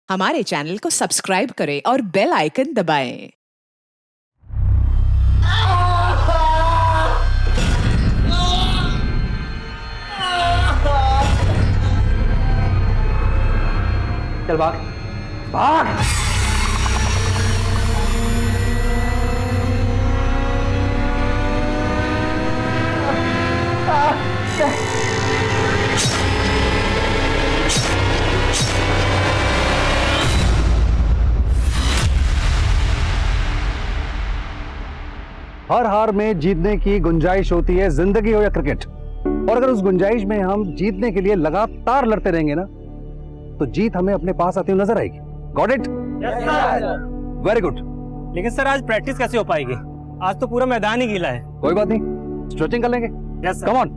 हमारे चैनल को सब्सक्राइब करें और बेल आइकन दबाएं। चल भाग भाग। हर हार में जीतने की गुंजाइश होती है, जिंदगी हो या क्रिकेट। और अगर उस गुंजाइश में हम जीतने के लिए लगातार लड़ते रहेंगे ना, तो जीत हमें अपने पास आती हुई नजर आएगी। Got it? Very good. लेकिन सर आज प्रैक्टिस कैसे हो पाएगी? आज तो पूरा मैदान ही गीला है। कोई बात नहीं, स्ट्रेचिंग कर लेंगे। Yes come on.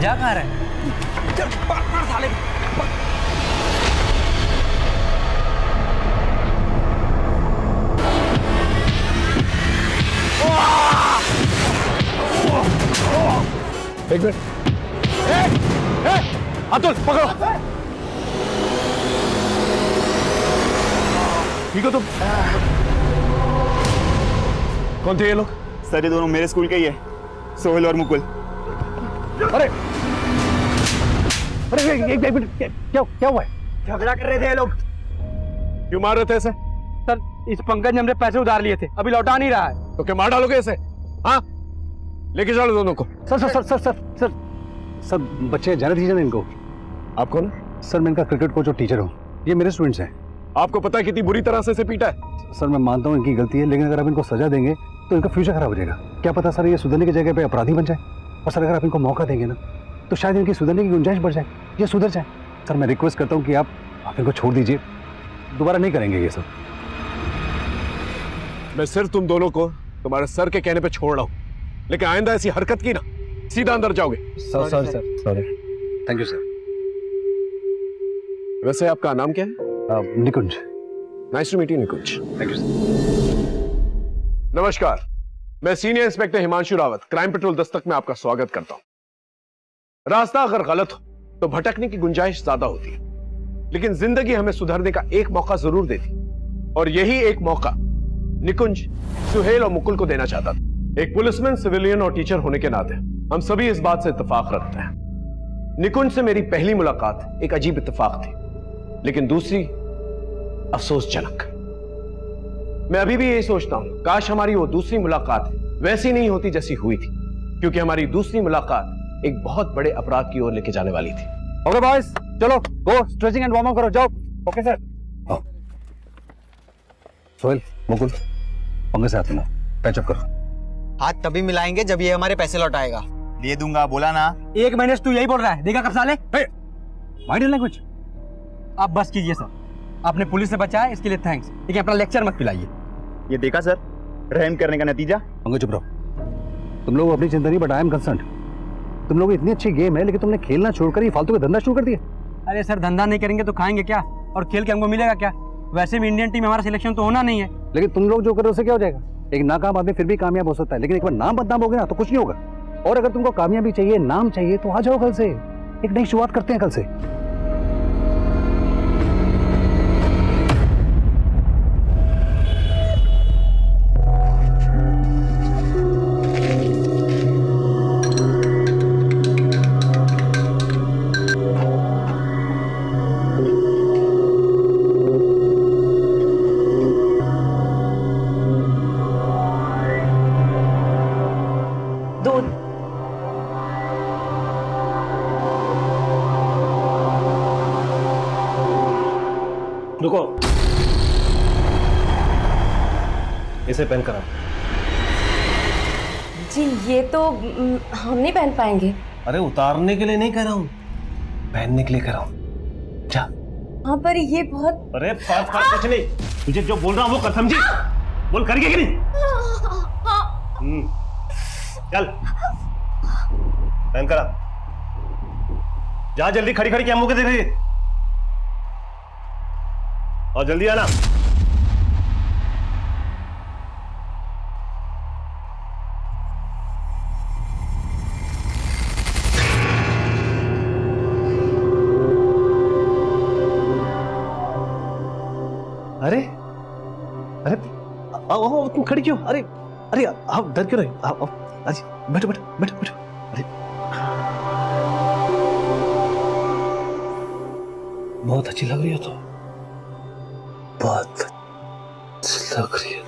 जा कहाँ रहा है? एक मिनट। अतुल पकड़ो। ठीक हो तुम? कौन थे ये लोग? सर ये दोनों मेरे स्कूल के ही है, सोहेल और मुकुल। अरे अरे एक मिनट, क्या हुआ है? झगड़ा कर रहे थे ये लोग। क्यों मार रहे थे ऐसे? सर इस पंकज ने हमने पैसे उधार लिए थे, अभी लौटा नहीं रहा है। तो क्या मार डालोगे ऐसे? हाँ, लेके चलो दोनों को। Sir sir sir sir sir sir sir बच्चे जाने दीजिए ना इनको। आप कौन? सर मैं इनका क्रिकेट कोच और टीचर हूँ। ये मेरे स्टूडेंट्स हैं। आपको पता है कितनी बुरी तरह से इसे पीटा है? सर मैं मानता हूँ इनकी गलती है, लेकिन अगर आप इनको सजा देंगे तो इनका फ्यूचर खराब हो जाएगा। क्या पता सर ये सुधरने की जगह पे अपराधी बन जाए। और सर अगर आप इनको मौका देंगे ना, तो शायद इनकी सुधरने की गुंजाइश बढ़ जाए, ये सुधर जाए। सर मैं रिक्वेस्ट करता हूँ कि आप इनको छोड़ दीजिए, दोबारा नहीं करेंगे ये सब। मैं सिर्फ तुम दोनों को तुम्हारे सर के कहने पे छोड़ रहा हूं, लेकिन आइंदा ऐसी हरकत की ना, सीधा अंदर जाओगे। Sir sorry. Thank you sir. वैसे आपका नाम क्या है? Nikunj. Nice to meet you Nikunj. Thank you sir. नमस्कार, मैं senior inspector Himanshu Rawat, crime patrol Dastak में आपका स्वागत करता हूं। रास्ता अगर गलत हो तो भटकने की गुंजाइश ज्यादा होती है, लेकिन जिंदगी हमें सुधरने का एक मौका जरूर देती, और यही एक मौका निकुंज, सुहेल और मुकुल को देना चाहता था। एक पुलिसमैन, सिविलियन और टीचर होने के नाते हम सभी इस बात से इत्तेफाक रखते हैं। निकुंज से मेरी पहली मुलाकात एक अजीब इत्तेफाक थी, लेकिन दूसरी अफसोसजनक। मैं अभी भी यही सोचता हूं, काश हमारी वो दूसरी मुलाकात वैसी नहीं होती जैसी हुई थी, क्योंकि हमारी दूसरी मुलाकात एक बहुत बड़े अपराध की ओर लेके जाने वाली थी। ओके बॉयज, चलो गो स्ट्रेचिंग एंड वार्म अप करो, जाओ। Okay sir. सोहेल, मुकुल, पंगे से हाथ मिलाओ, पैचअप करो। हाथ तभी मिलाएंगे जब ये हमारे पैसे लौटाएगा। दे दूंगा बोला ना। एक महीने से तू यही बोल रहा है, देखा कब साले? Mind language. आप बस कीजिए सर, आपने पुलिस से बचाया इसके लिए थैंक्स, लेकिन अपना लेक्चर मत पिलाइए। ये देखा सर, रहम करने का नतीजा। पंगे चुप रहो। तुम लोग अपनी चिंता नहीं, बट आई एम कंसर्न्ड। तुम लोग इतनी अच्छी गेम है, लेकिन तुमने खेलना छोड़कर ये फालतू का धंधा शुरू कर दिया। अरे सर धंधा नहीं करेंगे तो खाएंगे क्या, और खेल के हमको मिलेगा क्या? वैसे भी इंडियन टीम हमारा सिलेक्शन तो होना नहीं है। लेकिन तुम लोग जो कर रहे हो उससे क्या हो जाएगा? एक नाकाम आदमी फिर भी कामयाब हो सकता है, लेकिन एक बार नाम बदनाम हो गया ना तो कुछ नहीं होगा। और अगर तुमको कामयाबी चाहिए, नाम चाहिए, तो आ जाओ कल से, एक नई शुरुआत करते हैं कल से। रुको, इसे पहन कर आओ। जी ये तो हम नहीं पहन पाएंगे। अरे उतारने के लिए नहीं कह रहा हूँ, पहनने के लिए कह रहा हूँ। जा। हाँ पर ये बहुत। अरे कुछ नहीं, तुझे जो बोल रहा हूँ वो कर, समझी? बोल, करिए कि नहीं? चल पहन कर आ। जा जल्दी, खड़ी खड़ी क्या मुंह के देख रही है? और जल्दी आना। तुम खड़ी क्यों? अरे अरे आप डर क्यों रहे? आप बैठो बैठो बैठो बैठो। अरे बहुत अच्छी लग रही हो तो, बहुत अच्छी लग रही है।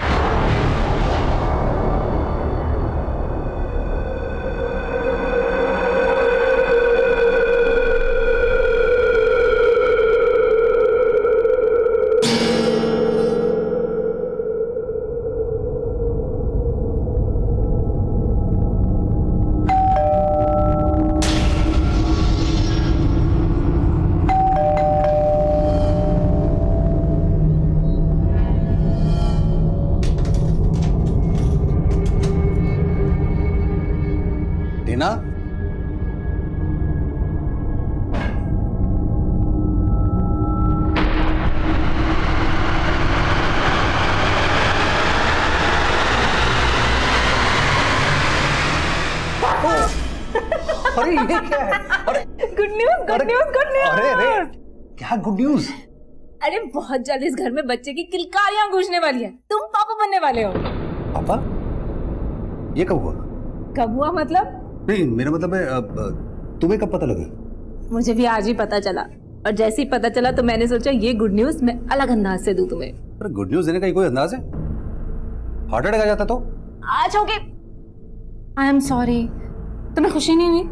टीना, अरे ये क्या है? अरे good news, good news, good news. अरे अरे क्या गुड न्यूज? अरे बहुत जल्द इस घर में बच्चे की किलकारियां गूंजने वाली है। तुम पापा बनने वाले हो। पापा? ये कब हुआ? कब हुआ मतलब? नहीं, मेरा मतलब है तुम्हें कब पता लगा? मुझे भी आज ही पता चला, और जैसे ही पता चला तो मैंने सोचा ये गुड न्यूज मैं अलग अंदाज से दूं तुम्हें। अरे गुड न्यूज देने का कोई अंदाज है? हार्ट अटैक आ जाता तो? आज होगे। आई एम सॉरी, तुम्हें खुशी नहीं हुई?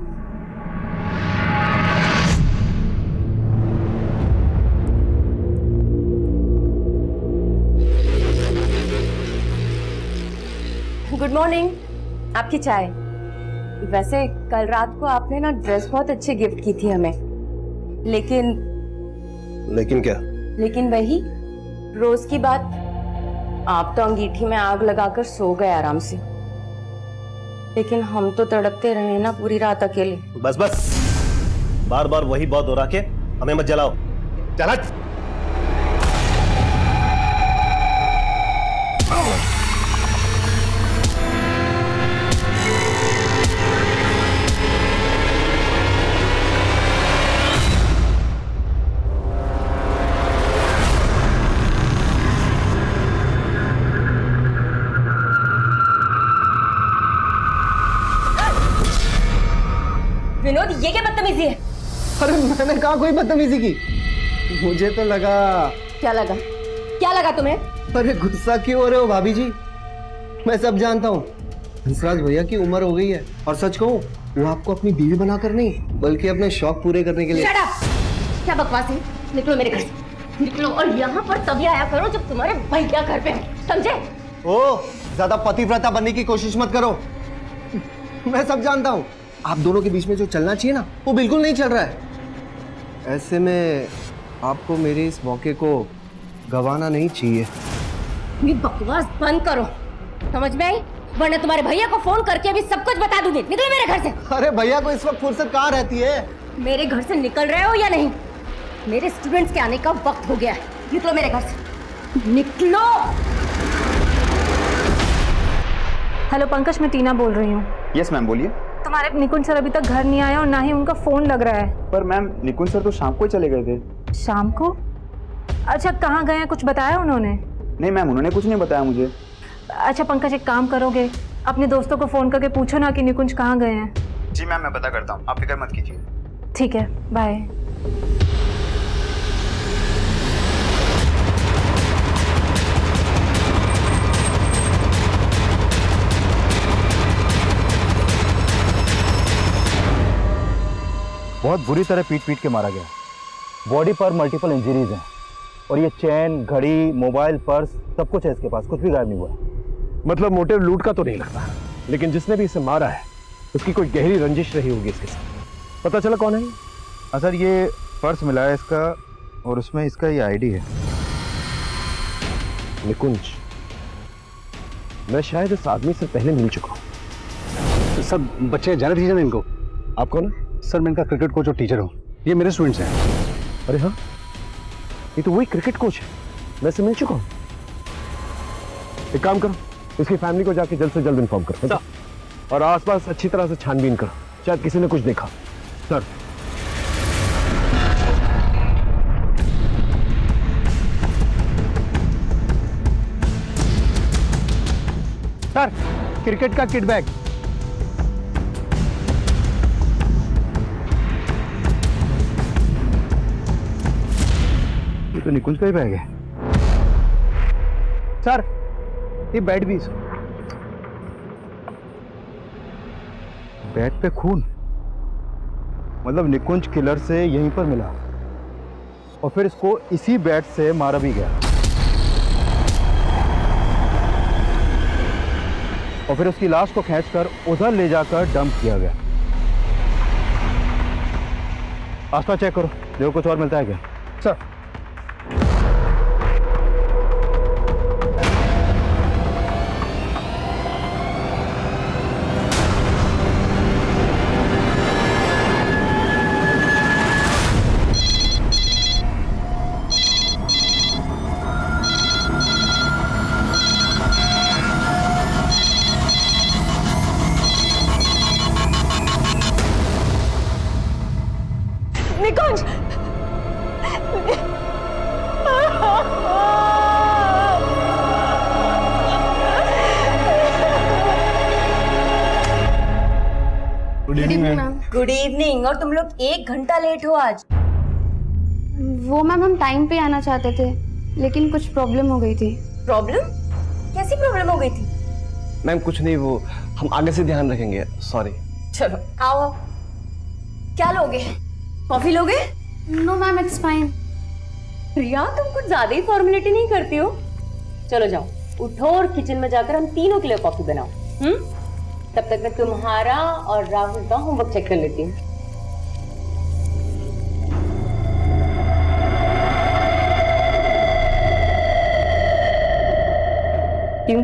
गुड मॉर्निंग, आपकी चाय। वैसे कल रात को आपने ना ड्रेस बहुत अच्छी गिफ्ट की थी हमें, लेकिन क्या? लेकिन वही रोज की बात। आप तो अंगीठी में आग लगाकर सो गए आराम से, लेकिन हम तो तड़पते रहे ना पूरी रात अकेले। बस बस, बार बार वही बात दोहरा के हमें मत जलाओ। चल हट। विनोद, ये क्या बदतमीजी है? अरे मैंने कहा कोई बदतमीजी की? मुझे तो लगा। क्या लगा? क्या लगा तुम्हें? अरे गुस्सा क्यों हो रहे हो भाभी जी? मैं सब जानता हूँ। हंसराज भैया की उम्र हो गई है, और सच कहूँ वो आपको अपनी बीवी बनाकर नहीं बल्कि अपने शौक पूरे करने के लिए। Shut up! क्या बकवास है? निकलो मेरे घर से, निकलो। और यहाँ पर तभी आया करो जब तुम्हारे भैया घर पे हो, समझे? ओ, ज्यादा पतिव्रता बनने की कोशिश मत करो। मैं सब जानता हूँ। आप दोनों के बीच में जो चलना चाहिए ना, वो बिल्कुल नहीं चल रहा है। ऐसे में आपको मेरे इस मौके को गंवाना नहीं चाहिए। ये बकवास बंद करो, समझ में आई? वरना तुम्हारे भैया को फोन करके अभी सब कुछ बता दूंगी। निकलो मेरे घर से। अरे भैया को इस वक्त फुर्सत कहाँ रहती है? मेरे घर से निकल रहे हो या नहीं? मेरे स्टूडेंट्स के आने का वक्त हो गया है। निकलो मेरे घर से, निकलो। हेलो पंकज, मैं टीना बोल रही हूँ। यस मैम, बोलिए। तुम्हारे निकुंज सर अभी तक घर नहीं आया और ना ही उनका फोन लग रहा है। पर मैम, निकुंज सर तो शाम को ही चले गए थे। शाम को? अच्छा, कहाँ गए हैं, कुछ बताया उन्होंने? नहीं मैम, उन्होंने कुछ नहीं बताया मुझे। अच्छा पंकज, एक काम करोगे, अपने दोस्तों को फोन करके पूछो ना कि निकुंज कहाँ गए हैं। जी मैम, मैं पता करता हूँ, आप फिक्र मत कीजिए। ठीक है, बाय। बहुत बुरी तरह पीट के मारा गया। बॉडी पर मल्टीपल इंजरीज हैं, और ये चैन, घड़ी, मोबाइल, पर्स सब कुछ है इसके पास, कुछ भी गायब नहीं हुआ। मतलब मोटिव लूट का तो नहीं लगता, लेकिन जिसने भी इसे मारा है उसकी कोई गहरी रंजिश रही होगी इसके साथ। पता चला कौन है? हाँ सर, ये पर्स मिला है इसका, और उसमें इसका ये आईडी है। निकुंज, मैं शायद इस आदमी से पहले मिल चुका हूँ। सर बच्चे जाने दीजिए ना इनको। आप कौन है? सर मैं इनका क्रिकेट कोच और टीचर हूँ, ये मेरे स्टूडेंट्स हैं। अरे हाँ, ये तो वही क्रिकेट कोच है, मैं इससे मिल चुका हूँ। एक काम करो, इसकी फैमिली को जाके जल्द से जल्द इन्फॉर्म करो, और आसपास अच्छी तरह से छानबीन करो, शायद किसी ने कुछ देखा। सर सर क्रिकेट का किट बैग। ये तो निकुंज का ही बैग है। सर ये बैट भी, बैट पे खून, मतलब निकुंज किलर से यहीं पर मिला और फिर इसको इसी बैट से मारा भी गया और फिर उसकी लाश को खींचकर उधर ले जाकर डंप किया गया। आसपास चेक करो, देखो कुछ और मिलता है क्या। Sir Nikunj, good evening ma'am. Good evening. और तुम लोग 1 घंटा लेट हो आज। वो मैम हम टाइम पे आना चाहते थे लेकिन कुछ प्रॉब्लम हो गई थी। प्रॉब्लम? कैसी प्रॉब्लम हो गई थी? मैम कुछ नहीं, वो हम आगे से ध्यान रखेंगे, सॉरी। चलो आओ। क्या लोगे? कॉफी लोगे? No ma'am it's fine. Priya तुम कुछ ज्यादा ही फॉर्मेलिटी नहीं करती हो। चलो जाओ, उठो और किचन में जाकर हम तीनों के लिए कॉफी बनाओ। तब तक मैं तुम्हारा और राहुल का होमवर्क चेक कर लेती हूँ। क्यों?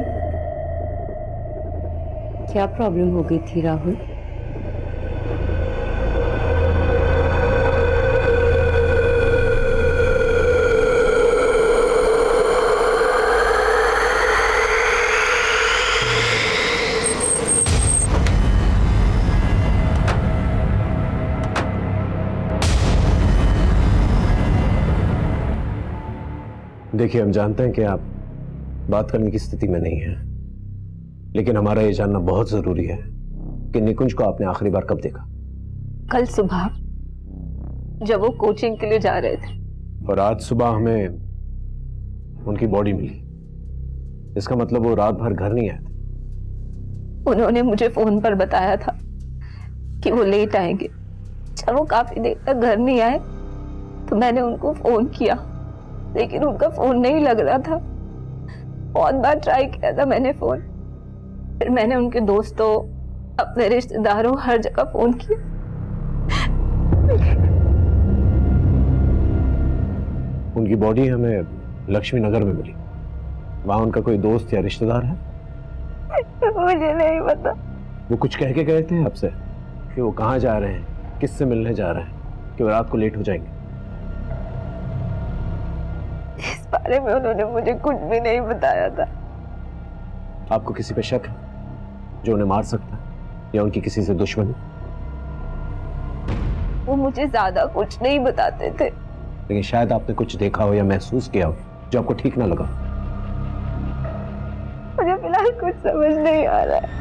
क्या प्रॉब्लम हो गई थी राहुल? देखिए, हम जानते हैं कि आप बात करने की स्थिति में नहीं हैं, लेकिन हमारा ये जानना बहुत जरूरी है कि निकुंज को आपने आखिरी बार कब देखा? कल सुबह जब वो कोचिंग के लिए जा रहे थे। और आज सुबह हमें उनकी बॉडी मिली। इसका मतलब वो रात भर घर नहीं आए थे। उन्होंने मुझे फोन पर बताया था कि वो लेट आएंगे। जब वो काफी देर तक घर नहीं आए तो मैंने उनको फोन किया, लेकिन उनका फोन नहीं लग रहा था। बहुत बार ट्राई किया था मैंने फोन, फिर मैंने उनके दोस्तों, अपने रिश्तेदारों, हर जगह फोन किया। उनकी बॉडी हमें लक्ष्मी नगर में मिली। वहां उनका कोई दोस्त या रिश्तेदार है? मुझे नहीं पता। वो कुछ कह के गए थे आपसे कि वो कहाँ जा रहे हैं, किससे मिलने जा रहे हैं, कि वो रात को लेट हो जाएंगे? इस बारे में उन्होंने मुझे कुछ भी नहीं बताया था। आपको किसी पे शक है जो उन्हें मार सकता है, या उनकी किसी से दुश्मनी? वो मुझे ज्यादा कुछ नहीं बताते थे, लेकिन शायद आपने कुछ देखा हो या महसूस किया हो जो आपको ठीक ना लगा। मुझे फिलहाल कुछ समझ नहीं आ रहा है।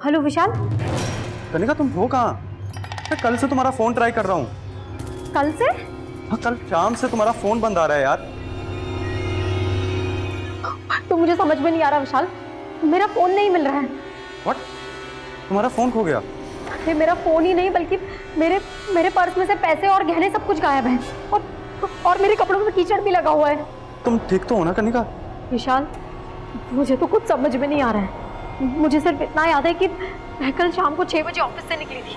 हेलो विशाल। कनिका तुम हो कहाँ? मैं कल से तुम्हारा फोन ट्राई कर रहा हूँ। कल से? हाँ, कल शाम से तुम्हारा फोन बंद आ रहा है यार। तो मुझे समझ में नहीं आ रहा विशाल, मेरा फोन नहीं मिल रहा है। व्हाट? तुम्हारा फोन खो गया? ये मेरा फोन ही नहीं बल्कि मेरे मेरे पर्स में से पैसे और गहने सब कुछ गायब हैं और मेरे कपड़ों में कीचड़ भी लगा हुआ है। तुम ठीक तो हो ना कनिका? विशाल, मुझे तो कुछ समझ में नहीं आ रहा है। मुझे सिर्फ इतना याद है कि मैं कल शाम को 6 बजे ऑफिस से निकली थी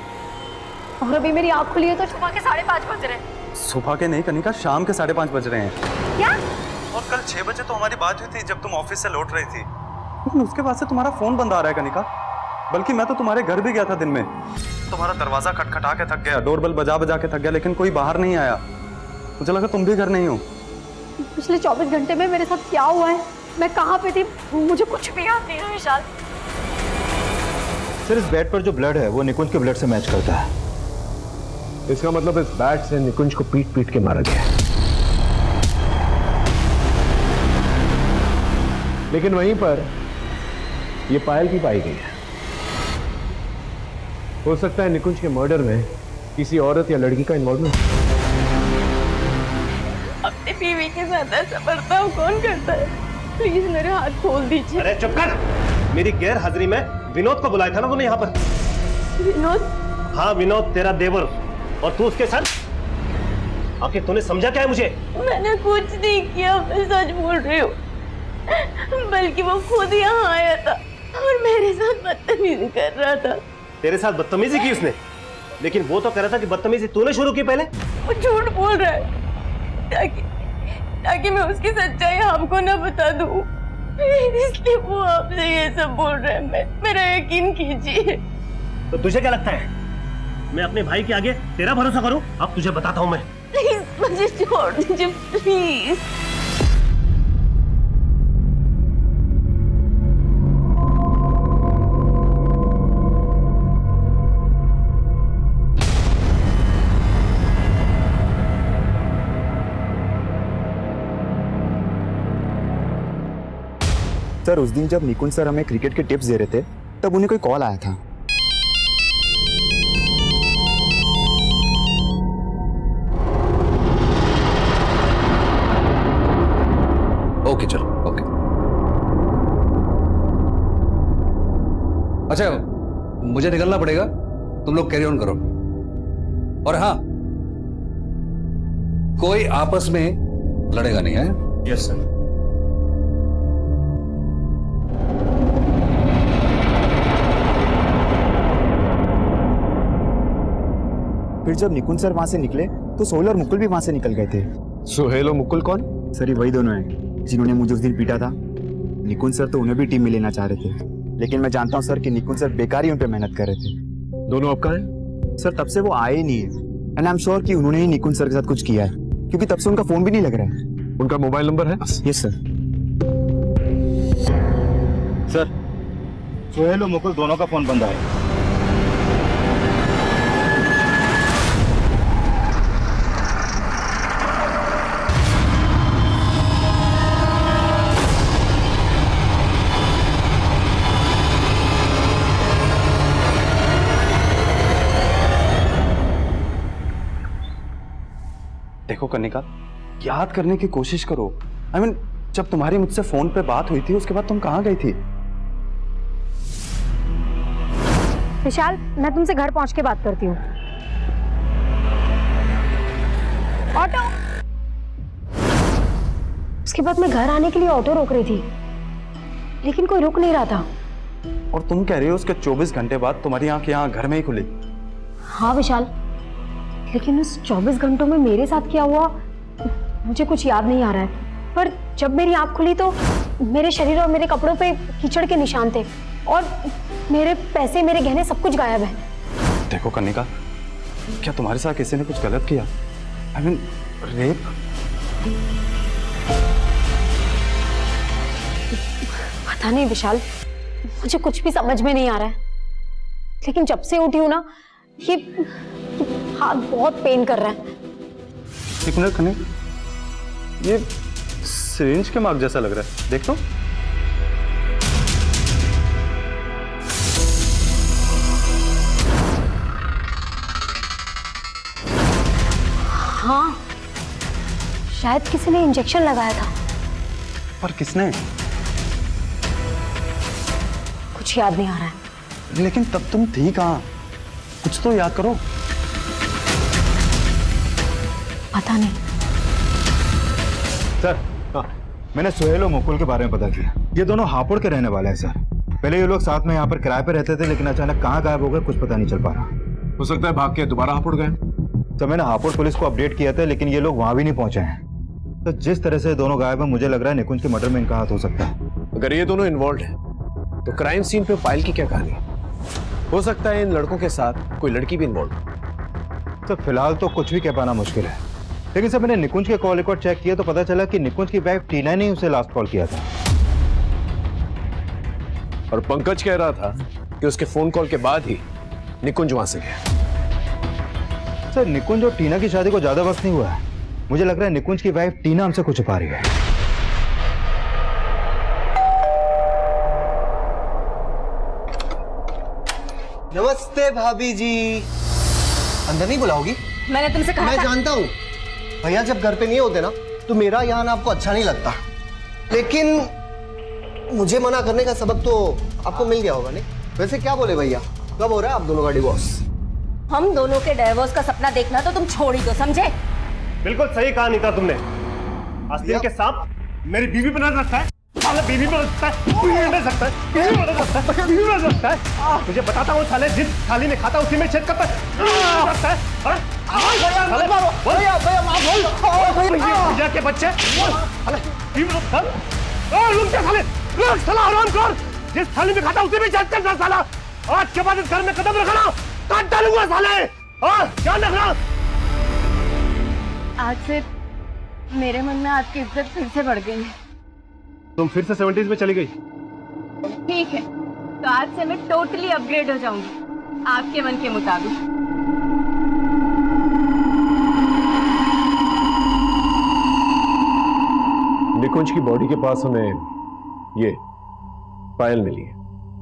और अभी मेरी आँख खुली है तो सुबह के 5:30 बज रहे हैं। सुबह के नहीं कनिका, शाम के 5:30 बज रहे हैं। क्या? और कल 6 बजे तो हमारी बात हुई थी जब तुम ऑफिस से लौट रही थी, लेकिन उसके बाद से तुम्हारा फोन बंद आ रहा है कनिका। बल्कि मैं तो तुम्हारे घर भी गया था दिन में, तुम्हारा दरवाजा खटखटा के थक गया, डोरबेल बजा बजा के थक गया, लेकिन कोई बाहर नहीं आया। मुझे लगा तुम भी घर नहीं हो। पिछले 24 घंटे में मेरे साथ क्या हुआ है, मैं कहाँ पे थी, मुझे कुछ भी याद नहीं है विशाल। सर, इस बेड पर जो ब्लड है वो निकुंज के ब्लड से मैच करता है। इसका मतलब इस बैट से निकुंज को पीट पीट के मारा गया है। लेकिन वहीं पर यह पायल भी पाई गई है। हो सकता है निकुंज के मर्डर में किसी औरत या लड़की का इन्वॉल्वमेंट। अपनी बीवी के साथ ऐसा बर्ताव कौन करता है? प्लीज मेरे हाथ खोल दीजिए। अरे चुप कर! मेरी गैर हाजिरी में विनोद को बुलाया था ना तूने यहाँ पर? विनोद? हाँ, विनोद तेरा देवर, और तू उसके साथ। आखिर तूने समझा क्या है मुझे? मैंने कुछ नहीं किया, मैं सच बोल रही हूँ। बल्कि वो खुद यहाँ आया था और मेरे साथ बदतमीजी कर रहा था। तेरे साथ बदतमीजी की उसने? लेकिन वो तो कह रहा था कि बदतमीजी तूने शुरू की पहले। वो झूठ बोल रहा है ताकि मैं उसकी सच्चाई आपको ना बता दूं, इसलिए वो आपसे ये सब बोल रहा है। मेरा यकीन कीजिए। तो तुझे क्या लगता है मैं अपने भाई के आगे तेरा भरोसा करूं? अब तुझे बताता हूं मैं। प्लीज मुझे छोड़ दीजिए, प्लीज। सर, उस दिन जब निकुंज सर हमें क्रिकेट के टिप्स दे रहे थे तब उन्हें कोई कॉल आया था। ओके चलो, ओके। अच्छा, मुझे निकलना पड़ेगा, तुम लोग कैरी ऑन करो। और हाँ, कोई आपस में लड़ेगा नहीं है? Yes sir. फिर जब निकुंज सर वहां से निकले तो सोहेल और मुकुल भी वहां से निकल गए थे। सुहेल और मुकुल कौन? सर, ये वही दोनों हैं जिन्होंने मुझे उस दिन पीटा था। निकुंज सर तो उन्हें भी टीम में लेना चाह रहे थे, लेकिन मैं जानता हूं सर कि निकुंज सर बेकार ही उन पे मेहनत कर रहे थे। दोनों अब कहाँ हैं? सर, तब से वो आए ही नहीं है, एंड आई एम श्योर कि उन्होंने ही निकुंज सर के साथ कुछ किया है, क्योंकि तब से उनका फोन भी नहीं लग रहा है। उनका मोबाइल नंबर है? Yes sir. सर, सोहेल और मुकुल दोनों का फोन बंद है। देखो कनिका, याद करने की कोशिश करो। I mean, जब तुम्हारी मुझसे फोन पे बात हुई थी उसके बाद तुम कहाँ गई थी? विशाल, मैं तुमसे घर पहुंच के बात करती हूँ। ऑटो। उसके बाद मैं घर आने के लिए ऑटो रोक रही थी, लेकिन कोई रुक नहीं रहा था। और तुम कह रही हो उसके 24 घंटे बाद तुम्हारी आंख यहाँ घर में ही खुली? हाँ विशाल, लेकिन उस 24 घंटों में मेरे साथ क्या हुआ मुझे कुछ याद नहीं आ रहा है। पर जब मेरी आंख खुली तो मेरे शरीर और मेरे कपड़ों पे कीचड़ के निशान थे और मेरे पैसे, मेरे गहने सब कुछ गायब है। देखो कनिका, क्या तुम्हारे साथ किसी ने कुछ गलत किया? I mean, rape? पता नहीं विशाल, मुझे कुछ भी समझ में नहीं आ रहा है। लेकिन जब से उठी हूं ना, ये हाथ बहुत पेन कर रहा है। एक मिनट कनिका, ये सिरिंज के मार्क जैसा लग रहा है, देख तो। हाँ, शायद किसी ने इंजेक्शन लगाया था। पर किसने? कुछ याद नहीं आ रहा है। लेकिन तब तुम थी कहाँ? कुछ तो याद करो। पता नहीं। सर हाँ, मैंने सुहेल और मुकुल के बारे में पता किया। ये दोनों हापुड़ के रहने वाले हैं सर। पहले ये लोग साथ में यहाँ पर किराए पे रहते थे, लेकिन अचानक कहाँ गायब हो गए कुछ पता नहीं चल पा रहा। हो सकता है भाग के दोबारा हापुड़ गए। तो मैंने हापुड़ पुलिस को अपडेट किया था, लेकिन ये लोग वहां भी नहीं पहुंचे हैं। तो जिस तरह से दोनों गायब हैं, मुझे लग रहा है निकुंज के मर्डर में इनका हाथ हो सकता है। अगर ये दोनों इन्वॉल्व हैं, तो क्राइम सीन पे पायल की क्या कहानी? हो सकता है इन लड़कों के साथ कोई लड़की भी इन्वॉल्व हो। तो फिलहाल तो कुछ भी कह पाना मुश्किल है, लेकिन सर मैंने निकुंज के कॉल रिकॉर्ड चेक किया तो पता चला कि निकुंज की वाइफ टीना ने उसे लास्ट कॉल किया था। और पंकज कह रहा था कि उसके फोन कॉल के बाद ही निकुंज वहां से गया। सर निकुंज और टीना की शादी को ज्यादा वक्त नहीं हुआ है। मुझे लग रहा है निकुंज की वाइफ टीना हमसे कुछ छुपा रही है। नमस्ते भाभी जी। अंदर नहीं बुलाओगी? मैंने तुमसे कहा मैं था। जानता हूँ भैया जब घर पे नहीं होते ना तो मेरा यहाँ आना आपको अच्छा नहीं लगता, लेकिन मुझे मना करने का सबक तो आपको मिल गया होगा नहीं? वैसे क्या बोले भैया, कब हो रहा है आप दोनों का डिवोर्स? हम दोनों के डिवोर्स का सपना देखना तो तुम छोड़ ही दो, समझे? बिल्कुल सही कहा नीता तुमने। आस्तीन के सांप मेरी बीवी पर नजर रखता है, साला बीवी पर रखता है, बीवी पर रखता है, बीवी पर रखता है, बीवी पर रखता है। तुझे बताता हूँ साले, जिस थाली में खाता उसी में छेद करता है। भैया के बच्चे साला आराम कर, जिस थाली में खाता उसी में छेद करता साला। आज के बाद इस घर में कदम रखना काट डालूंगा साले। ध्यान रखना। आज से मेरे मन में आपकी इज्जत फिर से बढ़ गई है। तुम फिर से 70s में चली गई। ठीक है, तो आज से मैं टोटली अपग्रेड हो जाऊंगी आपके मन के मुताबिक। निकुंज की बॉडी के पास हमें ये पायल मिली है।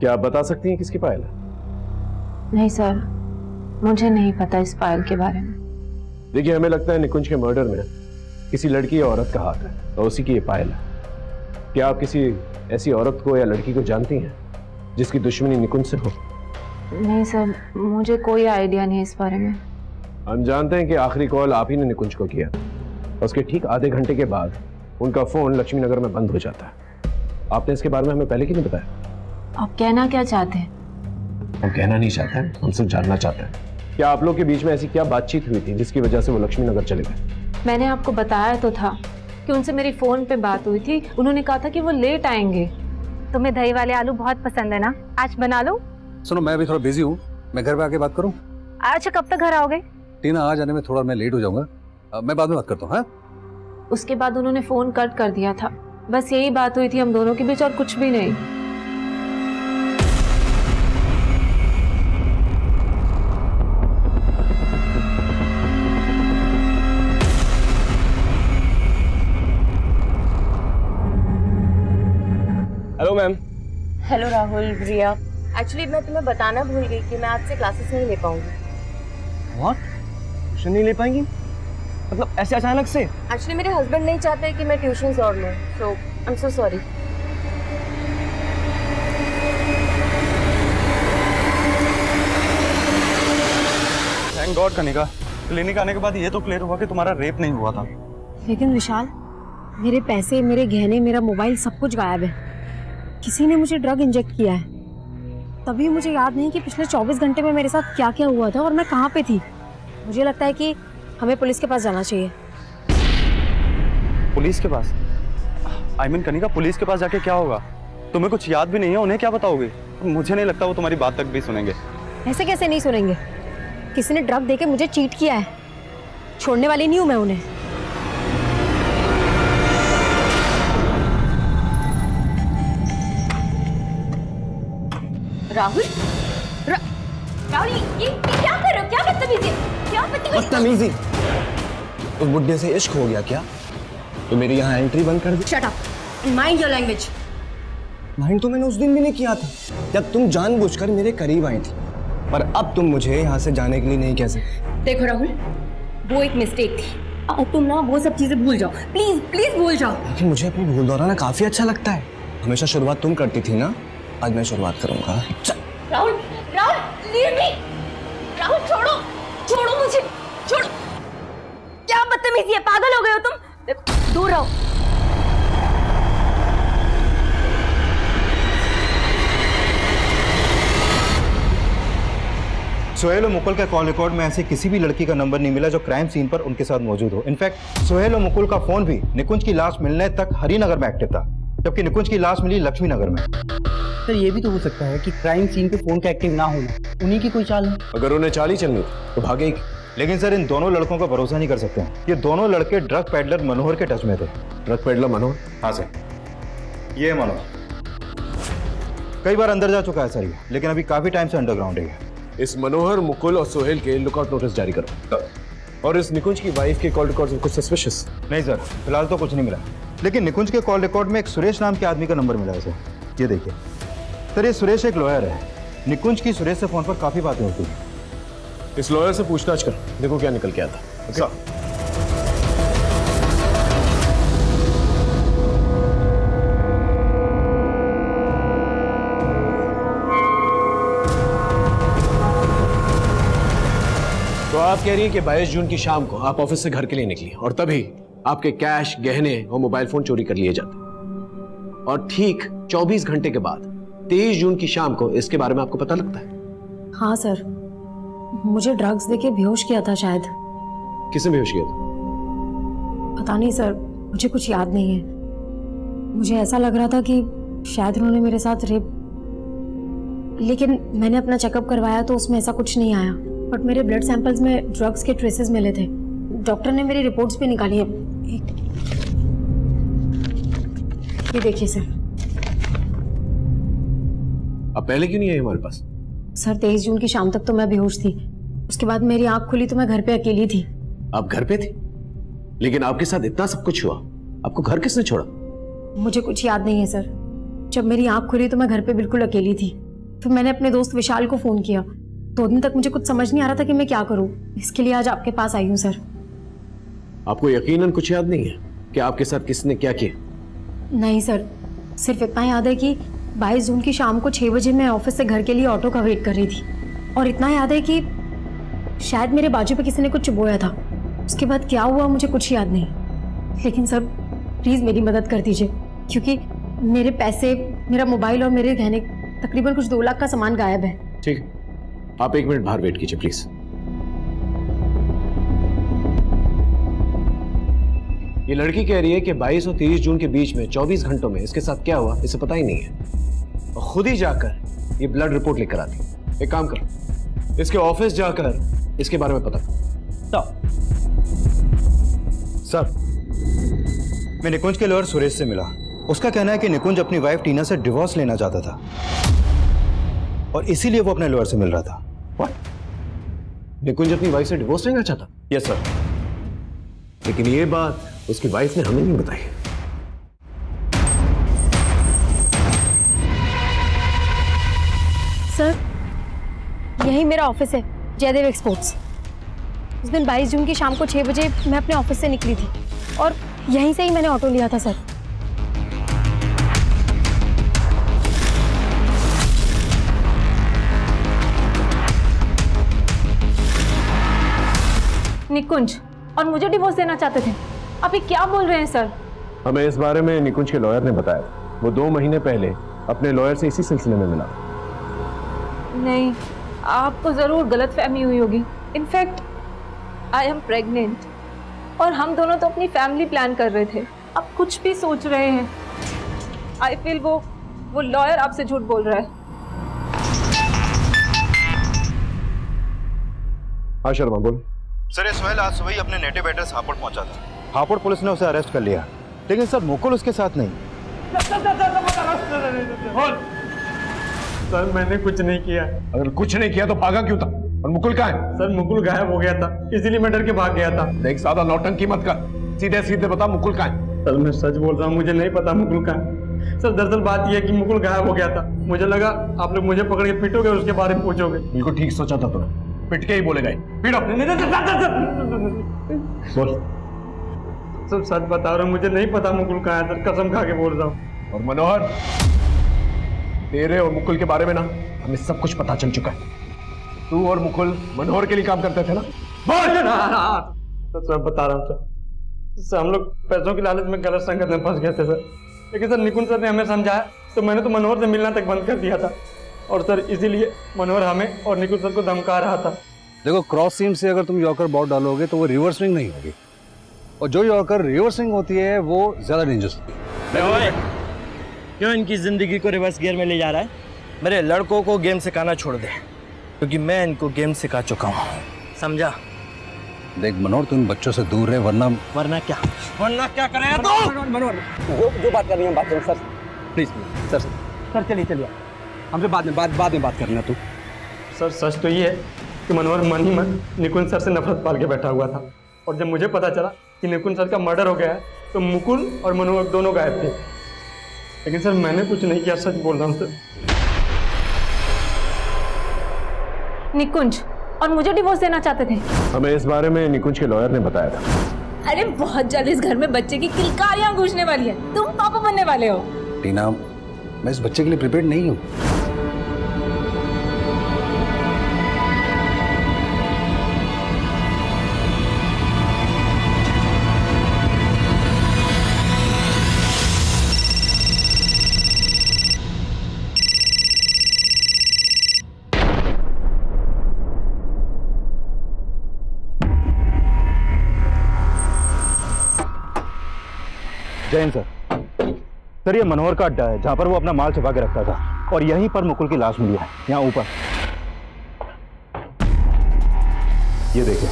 क्या आप बता सकती हैं किसकी पायल है? नहीं सर, मुझे नहीं पता इस पायल के बारे में। देखिए, हमें लगता है निकुंज के मर्डर में किसी लड़की या औरत का हाथ है और उसी की ये पायल है। क्या आप किसी ऐसी औरत को या लड़की को जानती हैं जिसकी दुश्मनी निकुंज से हो? नहीं सर, मुझे कोई आइडिया नहीं इस बारे में। हम जानते हैं कि आखिरी कॉल आप ही ने निकुंज को किया और उसके ठीक आधे घंटे के बाद उनका फोन लक्ष्मी नगर में बंद हो जाता है। आपने इसके बारे में हमें पहले क्यों नहीं बताया? आप कहना क्या चाहते हैं? हम कहना नहीं चाहते हैं, हम सिर्फ जानना चाहते हैं क्या आप लोग के बीच में ऐसी क्या बातचीत हुई थी जिसकी वजह से वो लक्ष्मी नगर चले गए? मैंने आपको बताया तो था कि उनसे मेरी फोन पे बात हुई थी। उन्होंने कहा था कि वो लेट आएंगे। तुम्हें दही वाले आलू बहुत पसंद है ना, आज बना लो। सुनो, मैं अभी थोड़ा बिजी हूँ, मैं घर पे आके बात करूँ? अच्छा, कब तक घर आओगे? टीना आ जाने में थोड़ा मैं लेट हो जाऊंगा, मैं बाद में बात करता हूँ। उसके बाद उन्होंने फोन कट कर दिया था। बस यही बात हुई थी हम दोनों के बीच और कुछ भी नहीं। Hello ma'am. हेलो राहुल, रिया। एक्चुअली मैं तुम्हें बताना भूल गई कि मैं आज से क्लासेस नहीं ले पाऊंगी। व्हाट? ट्यूशन नहीं ले पाएंगी? मतलब ऐसे अचानक से? एक्चुअली मेरे हस्बैंड नहीं चाहते कि मैं ट्यूशंस और लूं, so I am so sorry. Thank God Kanika, clinic आने के बाद ये तो क्लियर हुआ कि तुम्हारा रेप नहीं हुआ था। लेकिन विशाल, मेरे पैसे, मेरे गहने, मेरा मोबाइल सब कुछ गायब है। किसी ने मुझे ड्रग इंजेक्ट किया है। तभी मुझे याद नहीं कि पिछले 24 घंटे में मेरे साथ क्या क्या हुआ था और मैं कहाँ पे थी। मुझे लगता है कि हमें पुलिस के पास जाना चाहिए। पुलिस के पास? आई मीन कनिका, पुलिस के पास जाके क्या होगा? तुम्हें कुछ याद भी नहीं है, उन्हें क्या बताओगे? मुझे नहीं लगता वो तुम्हारी बात तक भी सुनेंगे। ऐसे कैसे नहीं सुनेंगे? किसी ने ड्रग देके मुझे चीट किया है, छोड़ने वाली नहीं हूं मैं उन्हें। राहुल, राहुल, ये क्या कर रहे हो? क्या बदतमीजी? क्या बदतमीजी? उस बुड्ढे से इश्क हो गया क्या? तो मेरी यहाँ एंट्री बंद कर दी। Shut up, mind your language. Mind तो मैंने उस दिन भी नहीं किया था जब तुम जानबूझकर मेरे करीब आई थी, पर अब तुम मुझे यहाँ से जाने के लिए नहीं कह सकते। देखो राहुल, वो एक मिस्टेक थी। अब तुम ना वो सब चीजें भूल जाओ, प्लीज प्लीज भूल जाओ। लेकिन मुझे अपनी भूल दोहराना काफी अच्छा लगता है। हमेशा शुरुआत तुम करती थी ना, आज मैं शुरुआत करूंगा। Rahul, Rahul, leave me. राहुल छोड़ो, छोड़ो मुझे, छोड़ो। क्या बदतमीजी है, पागल हो गए हो तुम? देखो, दूर रहो। सोहेल और मुकुल के कॉल रिकॉर्ड में ऐसे किसी भी लड़की का नंबर नहीं मिला जो क्राइम सीन पर उनके साथ मौजूद हो। इनफैक्ट सोहेल और मुकुल का फोन भी निकुंज की लाश मिलने तक हरिनगर में एक्टिव था, जबकि निकुंज की लाश मिली लक्ष्मी नगर में। सर ये भी तो हो सकता है कि क्राइम सीन पे फोन का एक्टिव ना होना उन्हीं की कोई चाल है। अगर उन्हें चाल ही चलनी तो भागे। लेकिन सर इन दोनों लड़कों का भरोसा नहीं कर सकते हैं। ये दोनों लड़के ड्रग पेडलर मनोहर के टच में थे। ड्रग पेडलर मनोहर? हाँ सर, ये है मनोहर। कई बार अंदर जा चुका है सर ये, लेकिन अभी काफी टाइम से अंडरग्राउंड है। इस मनोहर, मुकुल और सोहेल के लुकआउट नोटिस जारी करो। और इस निकुंज की वाइफ के कॉल रिकॉर्ड में कुछ सस्पिशियस? नहीं सर, फिलहाल तो कुछ नहीं मिला, लेकिन निकुंज के कॉल रिकॉर्ड में एक सुरेश नाम के आदमी का नंबर मिला है सर। ये देखिए सर, ये सुरेश एक लॉयर है। निकुंज की सुरेश से फोन पर काफी बातें होती हैं। इस लॉयर से पूछताछ कर, देखो क्या निकल के आता। okay? तो आप कह रही हैं कि 22 जून की शाम को आप ऑफिस से घर के लिए निकली और तभी आपके कैश, गहने और मोबाइल फोन चोरी कर लिए जाते, और ठीक 24 घंटे के बाद 23 जून की शाम को इसके बारे में आपको पता लगता है? हाँ सर, मुझे ड्रग्स देके बेहोश किया था शायद। किसने बेहोश किया था? पता नहीं सर, मुझे कुछ याद नहीं है। मुझे ऐसा लग रहा था कि शायद उन्होंने मेरे साथ रेप, लेकिन मैंने अपना चेकअप करवाया तो उसमें ऐसा कुछ नहीं आया। बट मेरे ब्लड सैंपल्स में ड्रग्स के ट्रेसेस मिले थे। डॉक्टर ने मेरी रिपोर्ट्स भी निकाली है। ये देखिए सर। अब पहले क्यों नहीं आई हमारे पास? सर 23 जून की शाम तक तो मैं बेहोश थी। उसके बाद मेरी आंख खुली तो मैं घर पे अकेली थी। आप घर पे थी, लेकिन आपके साथ इतना सब कुछ हुआ, आपको घर किसने छोड़ा? मुझे कुछ याद नहीं है सर। जब मेरी आंख खुली तो मैं घर पे बिल्कुल अकेली थी। फिर मैंने अपने दोस्त विशाल को फोन किया। 2 दिन तक मुझे कुछ समझ नहीं आ रहा था कि मैं क्या करूं। इसके लिए आज आपके पास आई हूं सर। आपको यकीनन कुछ याद नहीं है कि आपके साथ किसने क्या किया? नहीं सर, सिर्फ इतना याद है कि 22 जून की शाम को 6 बजे मैं ऑफिस से घर के लिए ऑटो का वेट कर रही थी, और इतना याद है कि शायद मेरे बाजू पे किसी ने कुछ चुभोया था। उसके बाद क्या हुआ मुझे कुछ याद नहीं। लेकिन सर प्लीज मेरी मदद कर दीजिए, क्योंकि मेरे पैसे, मेरा मोबाइल और मेरे गहने, तकरीबन कुछ 2 लाख का सामान गायब है। ठीक, आप 1 मिनट बाहर वेट कीजिए प्लीज। ये लड़की कह रही है कि 22 और 23 जून के बीच में 24 घंटों में इसके साथ क्या हुआ इसे पता ही नहीं है, और खुद ही जाकर ये ब्लड रिपोर्ट लेकर आती। एक काम करो, इसके ऑफिस जाकर इसके बारे में पता करो। सर, मैं निकुंज के लॉयर सुरेश से मिला। उसका कहना है कि निकुंज अपनी वाइफ टीना से डिवोर्स लेना चाहता था और इसीलिए वो अपने लॉयर से मिल रहा था। What? निकुंज अपनी वाइफ से डिवोर्स लेना चाहता? Yes sir. लेकिन ये बात उसकी वाइफ ने हमें नहीं बताई। सर यही मेरा ऑफिस है, जयदेव एक्सपोर्ट्स। उस दिन 22 जून की शाम को 6 बजे मैं अपने ऑफिस से निकली थी और यहीं से ही मैंने ऑटो लिया था सर। निकुंज और मुझे डिवोर्स देना चाहते थे। आप ये क्या बोल रहे हैं सर? हमें इस बारे में निकुंज के लॉयर ने बताया। वो 2 महीने पहले अपने लॉयर से इसी सिलसिले में मिला। नहीं, आपको जरूर गलतफहमी हुई होगी। इनफैक्ट आई एम प्रेग्नेंट और हम दोनों तो अपनी फैमिली प्लान कर रहे थे। आप कुछ भी सोच रहे हैं। आई फील वो लॉयर आपसे झूठ बोल रहा है। हाँ शर्मा बोल। सर, ये सोहेल आज सुबह ही अपने नेटिव एड्रेस हापुड़ पहुंचा था। हापुड़ पुलिस ने उसे अरेस्ट कर लिया, लेकिन सर मुकुल उसके साथ नहीं। सर मैंने कुछ नहीं किया। अगर कुछ नहीं किया तो भागा क्यों था? और मुकुल कहाँ है? सर मुकुल गायब हो गया था, इसीलिए मैं डर के भाग गया था। देख, ज्यादा नौटंकी मत कर, सीधे सीधे बता मुकुल कहाँ है? सर मैं सच बोल रहा हूँ, मुझे नहीं पता मुकुल कहाँ है। सर दरअसल बात यह है कि मुकुल गायब हो गया था। मुझे लगा आप लोग मुझे पकड़ के पीटोगे और उसके बारे में पूछोगे। बिल्कुल ठीक सोचा था तूने, पिट के ही बोलेगा। पीटो। बोल। सब सच बता रहा हूँ, मुझे नहीं पता मुकुल कहाँ है सर, कसम खा के बोल रहा हूँ। और मनोहर, तेरे और मुकुल के बारे में ना हमें सब कुछ पता चल चुका है। तू और मुकुल मनोहर के लिए काम करते थे ना? तो सर बता रहा हूँ सर, हम लोग पैसों की लालच में गलत संगत में फंस गए थे सर। लेकिन सर निकुंज सर ने हमें समझाया तो मैंने तो मनोहर से मिलना तक बंद कर दिया था। और सर इसीलिए मनोहर हमें और निकुंज सर को धमका रहा था। देखो, क्रॉस सीम से अगर तुम यॉर्कर बॉल डालोगे तो वो रिवर्स स्विंग नहीं होगी, और जो यॉर्कर रिवर्स स्विंग होती है वो ज्यादा डेंजरस होती है। क्यों इनकी जिंदगी को रिवर्स गियर में ले जा रहा है? मेरे लड़कों को गेम सिखाना छोड़ दे, क्योंकि मैं इनको गेम सिखा चुका हूँ, समझा? देख मनोहर, तुम बच्चों से दूर रहे, वरना क्या करेगा तू? मनोहर, जो बात करनी है बात करो सर, प्लीज सर चलिए हमसे बाद में बात करना। तू सर सच तो ये है कि मनोहर मन ही मन निकुंज सर से नफरत पाल के बैठा हुआ था, और जब मुझे पता चला कि निकुंज सर का मर्डर हो गया है तो मुकुल और मनोहर दोनों गायब थे। लेकिन सर मैंने कुछ नहीं किया, सच बोल रहा हूँ सर। निकुंज और मुझे डिवोर्स देना चाहते थे। हमें इस बारे में निकुंज के लॉयर ने बताया था। अरे बहुत जल्द इस घर में बच्चे की किलकारियां गूंजने वाली है, तुम पापा बनने वाले हो। टीना, मैं इस बच्चे के लिए प्रिपेयर्ड नहीं हूँ। जैन सर, ये मनोहर का अड्डा है जहां पर वो अपना माल छुपा के रखता था, और यहीं पर मुकुल की लाश मिली है, यहाँ ऊपर। ये देखिए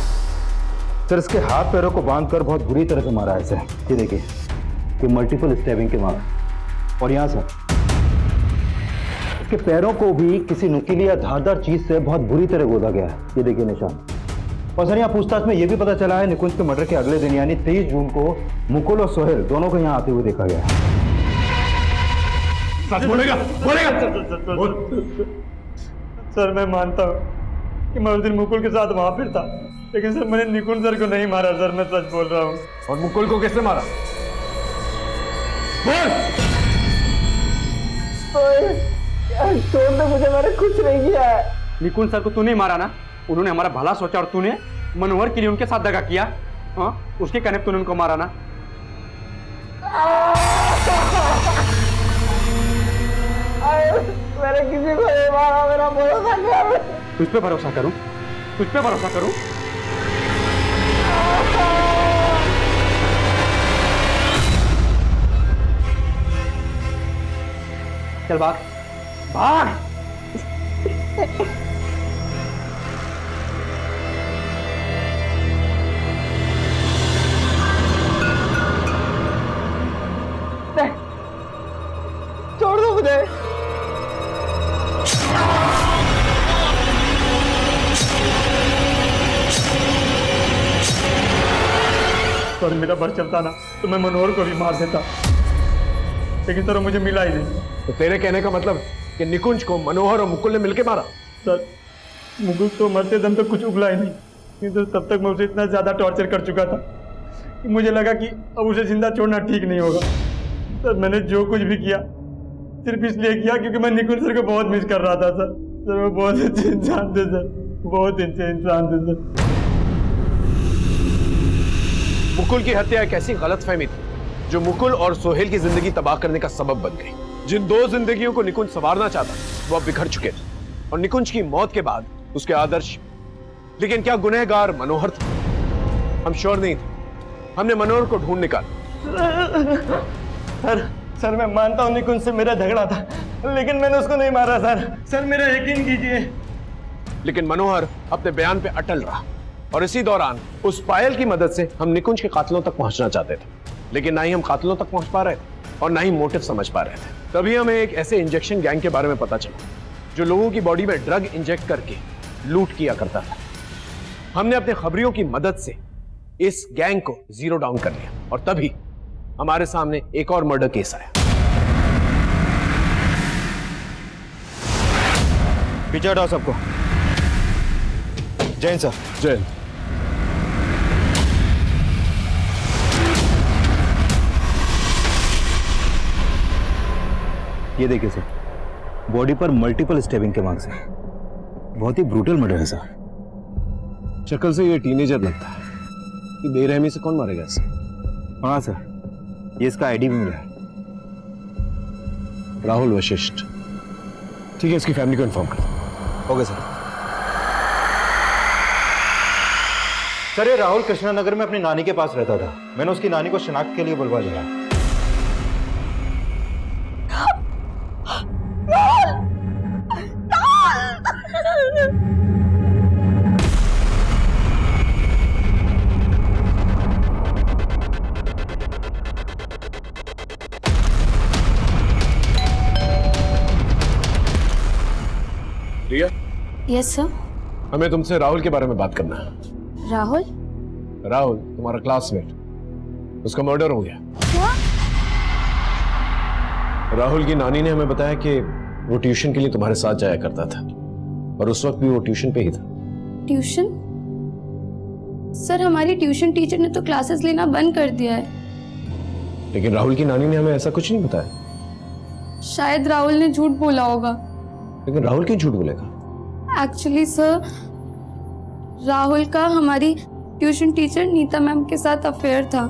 सर, इसके हाथ पैरों को बांधकर बहुत बुरी तरह से मारा है इसे। ये देखिए, ये मल्टीपल स्टैबिंग के मार्क, और यहाँ सर इसके पैरों को भी किसी नुकीली या धारदार चीज से बहुत बुरी तरह गोदा गया है। ये देखिए निशान। और सर यहाँ पूछताछ में यह भी पता चला है निकुंज के मर्डर के अगले दिन यानी 23 जून को मुकुल और सोहेल दोनों को यहाँ आते हुए देखा गया। सच बोलेगा? सर मैं मानता हूँ कि मैं उस दिन मुकुल के साथ वहां पर था, लेकिन सर मैंने निकुंज सर को नहीं मारा सर, मैं सच बोल रहा हूँ। और मुकुल को किसने मारा? छोड़ दो मुझे, मैंने कुछ नहीं किया है। निकुंज सर को तूने मारा ना? उन्होंने हमारा भला सोचा और तूने मनोहर के लिए उनके साथ दगा किया। हाँ, उसके कहने पे तूने उनको मारा ना? मैंने किसी को नहीं मारा, मेरा भरोसा कर। तुझ पे भरोसा करूं? तुझ पे भरोसा करूं? चल भाग भाग। छोड़ दो मुझे। सर मेरा बस चलता ना तो मैं मनोहर को भी मार देता, लेकिन सर मुझे मिला ही नहीं। तो तेरे कहने का मतलब कि निकुंज को मनोहर और मुकुल ने मिलकर मारा? सर मुकुल तो मरते दम तक कुछ उगला ही नहीं, लेकिन तब तक मैं उसे इतना ज्यादा टॉर्चर कर चुका था कि मुझे लगा कि अब उसे जिंदा छोड़ना ठीक नहीं होगा। सर मैंने जो कुछ भी किया सिर्फ इसलिए किया क्योंकि मैं निकुंज सर को बहुत मिस कर रहा था। सर वो बहुत अच्छे इंसान थे सर, बहुत अच्छे इंसान थे सर। मुकुल की हत्या एक ऐसी गलतफहमी थी जो मुकुल और सोहेल की जिंदगी तबाह करने का सबब बन गई। जिन दो जिंदगियों को निकुंज संवारना चाहता वो अब बिखर चुके थे, और निकुंज की मौत के बाद उसके आदर्श। लेकिन क्या गुनहगार मनोहर था? हम श्योर नहीं थे। हमने मनोहर को ढूंढ निकाला। सर मैं मानता हूँ निकुंज से मेरा झगड़ा था, लेकिन मैंने उसको नहीं मारा सर। सर मेरा यकीन कीजिए। लेकिन मनोहर अपने बयान पे अटल रहा, और इसी दौरान उस पायल की मदद से हम निकुंज के कातिलों तक पहुंचना चाहते थे, लेकिन ना ही हम कातिलों तक पहुंच पा रहे थे और ना ही मोटिव समझ पा रहे थे। तभी हमें एक ऐसे इंजेक्शन गैंग के बारे में पता चला जो लोगों की बॉडी में ड्रग इंजेक्ट करके लूट किया करता था। हमने अपने खबरियों की मदद से इस गैंग को जीरो डाउन कर लिया, और तभी हमारे सामने एक और मर्डर केस आया। पीछे हटाओ सबको। जैन सर। जैन। ये देखिए सर, बॉडी पर मल्टीपल स्टेबिंग के मार्क्स हैं। बहुत ही ब्रूटल मर्डर है सर। शक्ल से ये टीनेजर लगता है कि बेरहमी से कौन मारेगा इसे? हाँ सर, ये इसका आईडी भी मिला है। राहुल वशिष्ठ। ठीक है, इसकी फैमिली को इन्फॉर्म कर। Okay sir. सर ये राहुल कृष्णा नगर में अपनी नानी के पास रहता था। मैंने उसकी नानी को शिनाख्त के लिए बुलवा लिया। रिया, यस सर। हमें तुमसे राहुल के बारे में बात करना है। राहुल? राहुल तुम्हारा क्लासमेट, उसका मर्डर हो गया। क्या? राहुल की नानी ने हमें बताया कि वो ट्यूशन के लिए तुम्हारे साथ जाया करता था और उस वक्त भी वो ट्यूशन पे ही था। ट्यूशन? सर हमारी ट्यूशन टीचर ने तो क्लासेस लेना बंद कर दिया है। लेकिन राहुल की नानी ने हमें ऐसा कुछ नहीं बताया। शायद राहुल ने झूठ बोला होगा। लेकिन राहुल क्यों झूठ बोलेगा? एक्चुअली सर, राहुल का हमारी ट्यूशन टीचर नीता मैम के साथ अफेयर था।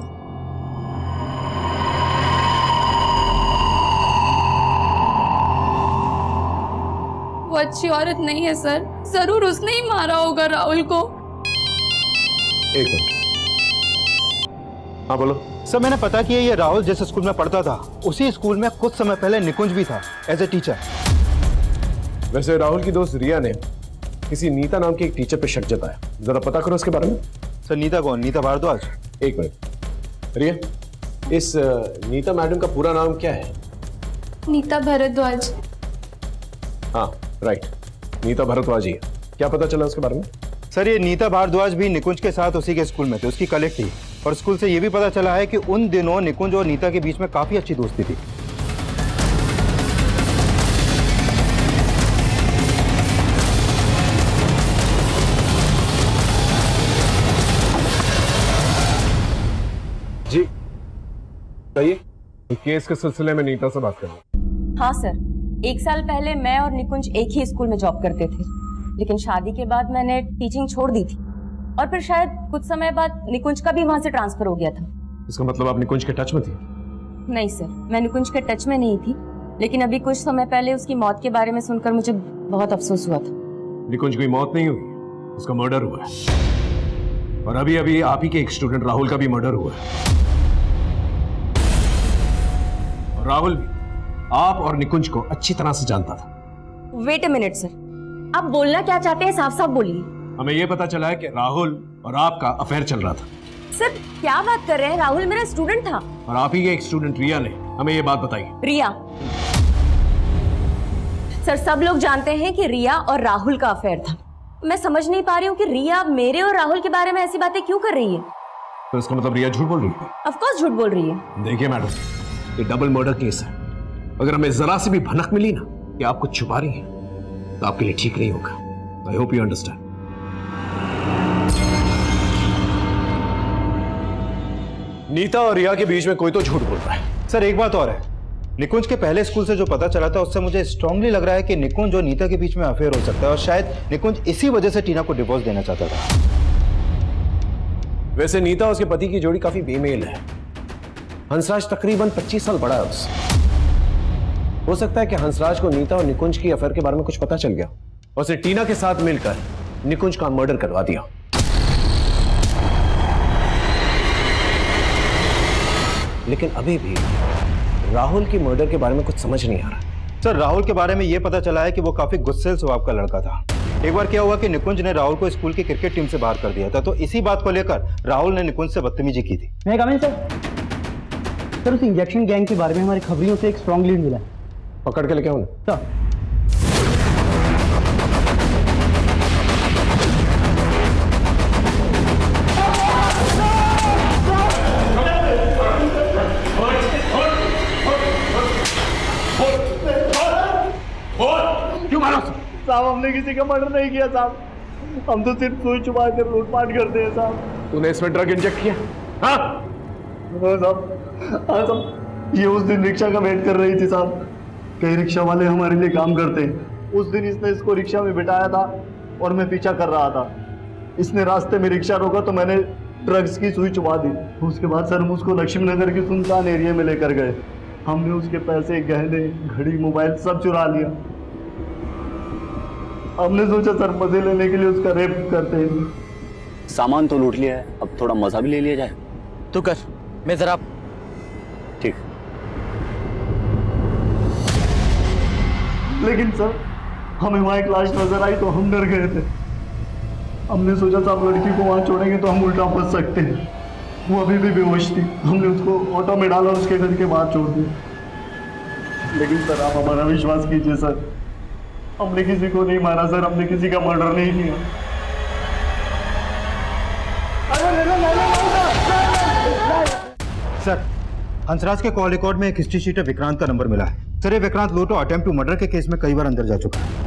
वो अच्छी औरत नहीं है सर, जरूर उसने ही मारा होगा राहुल को। एक मिनट। हाँ बोलो। सर मैंने पता किया ये राहुल जिस स्कूल में पढ़ता था उसी स्कूल में कुछ समय पहले निकुंज भी था एज ए टीचर। वैसे राहुल की दोस्त रिया ने किसी नीता नाम के एक टीचर पे शक जताया, जरा पता करो उसके बारे में। सर नीता कौन? नीता भारद्वाज? एक मिनट रिया, इस नीता मैडम का पूरा नाम क्या है? नीता भारद्वाज। हाँ राइट, नीता भारद्वाज ही है। क्या पता चला उसके बारे में? सर ये नीता भारद्वाज भी निकुंज के साथ उसी के स्कूल में थे, उसकी कलीग थी। और स्कूल से ये भी पता चला है कि उन दिनों निकुंज और नीता के बीच में काफी अच्छी दोस्ती थी। जी कहिए, केस के सिलसिले में नीता से बात करना। हाँ सर, 1 साल पहले मैं और निकुंज एक ही स्कूल में जॉब करते थे, लेकिन शादी के बाद मैंने टीचिंग छोड़ दी थी और फिर शायद कुछ समय बाद निकुंज का भी वहां से ट्रांसफर हो गया था। इसका मतलब आप निकुंज के टच में थी? नहीं सर, मैं निकुंज के टच में नहीं थी, लेकिन अभी कुछ समय पहले उसकी मौत के बारे में सुनकर मुझे बहुत अफसोस हुआ था। निकुंज की मौत नहीं हुई, उसका मर्डर हुआ है। और अभी अभी आप ही के एक स्टूडेंट राहुल का भी मर्डर हुआ है। और राहुल भी आप और निकुंज को अच्छी तरह से जानता था। वेट अ मिनट सर, आप बोलना क्या चाहते हैं साफ साफ बोलिए। हमें यह पता चला है कि राहुल और आपका अफेयर चल रहा था। सर क्या बात कर रहे हैं? राहुल मेरा स्टूडेंट था। और आप ही के एक स्टूडेंट रिया ने हमें ये बात बताई। रिया? सर सब लोग जानते हैं कि रिया और राहुल का अफेयर था। मैं समझ नहीं पा रही हूँ कि रिया मेरे और राहुल के बारे में ऐसी बातें क्यों कर रही है। तो इसका मतलब रिया झूठ बोल रही है? ऑफ कोर्स झूठ बोल रही है। देखिए मैडम, ये डबल मर्डर केस है। अगर हमें जरा सी भी भनक मिली ना कि आप कुछ छुपा रही हैं, तो आपके लिए ठीक नहीं होगा। I hope you understand. Nita और रिया के बीच में कोई तो झूठ बोल रहा है। सर एक बात और है, निकुंज के पहले स्कूल से जो पता चला था उससे मुझे स्ट्रांगली लग रहा है कि निकुंज और नीता के बीच में अफेयर हो सकता है और शायद निकुंज इसी वजह से टीना को डिवोर्स देना चाहता था। वैसे नीता और उसके पति की जोड़ी काफी बेमेल है। हंसराज तकरीबन 25 साल बड़ा है उससे। हो सकता है कि हंसराज को नीता और निकुंज की अफेयर के बारे में कुछ पता चल गया और उसे टीना के साथ मिलकर निकुंज का मर्डर करवा दिया। लेकिन अभी भी राहुल की मर्डर के बारे में कुछ समझ नहीं आ रहा। सर राहुल के बारे में यह पता चला है कि वो काफी गुस्सेल स्वभाव का लड़का था। एक बार क्या हुआ कि निकुंज ने राहुल को स्कूल की क्रिकेट टीम से बाहर कर दिया था, तो इसी बात को लेकर राहुल ने निकुंज से बदतमीजी की थी। मैं कमेंट सर, उस इंजेक्शन गैंग के बारे में हमारी खबरियों से एक स्ट्रॉन्ग लीड मिला है। पकड़ के लेके आओ ना। क्यों मारो साहब? हमने किसी का मर्डर नहीं किया साहब, हम तो सिर्फ सुई छुपा कर लूटपाट करते हैं साहब। तूने इसमें ड्रग इंजेक्ट किया? हाँ साहब, हाँ साहब, ये उस दिन रिक्शा का वेट कर रही थी साहब। कई रिक्शा वाले हमारे लिए काम करते हैं। उस दिन इसने इसको रिक्शा में बिठाया था और मैं पीछा कर रहा था। इसने रास्ते में रिक्शा रोका तो मैंने ड्रग्स की सुई चुबा दी। उसके बाद सर हम उसको लक्ष्मी नगर के सुनसान एरिया में लेकर गए। हमने उसके पैसे, गहने, घड़ी, मोबाइल सब चुरा लिया। हमने सोचा सर मजे लेने के लिए उसका रेप करते हैं। सामान तो लूट लिया है, अब थोड़ा मजा भी ले लिया जाए। तू कर, मैं जरा। ठीक। लेकिन सर हमें वहां एक लाश नजर आई तो हम डर गए थे। हमने सोचा था अब लड़की को वहां छोड़ेंगे तो हम उल्टा फंस सकते हैं। वो अभी भी बेहोश थी। हमने उसको ऑटो में डाला और उसके घर के बाहर छोड़ दिया। लेकिन सर आप हमारा विश्वास कीजिए सर, हमने किसी को नहीं मारा सर, हमने किसी का मर्डर नहीं किया। सर, हंसराज के कॉल रिकॉर्ड में एक हिस्ट्री शीट विक्रांत का नंबर मिला है। सर, ये विक्रांत लोटो अटेम्प्ट टू मर्डर के केस में कई बार अंदर जा चुका है।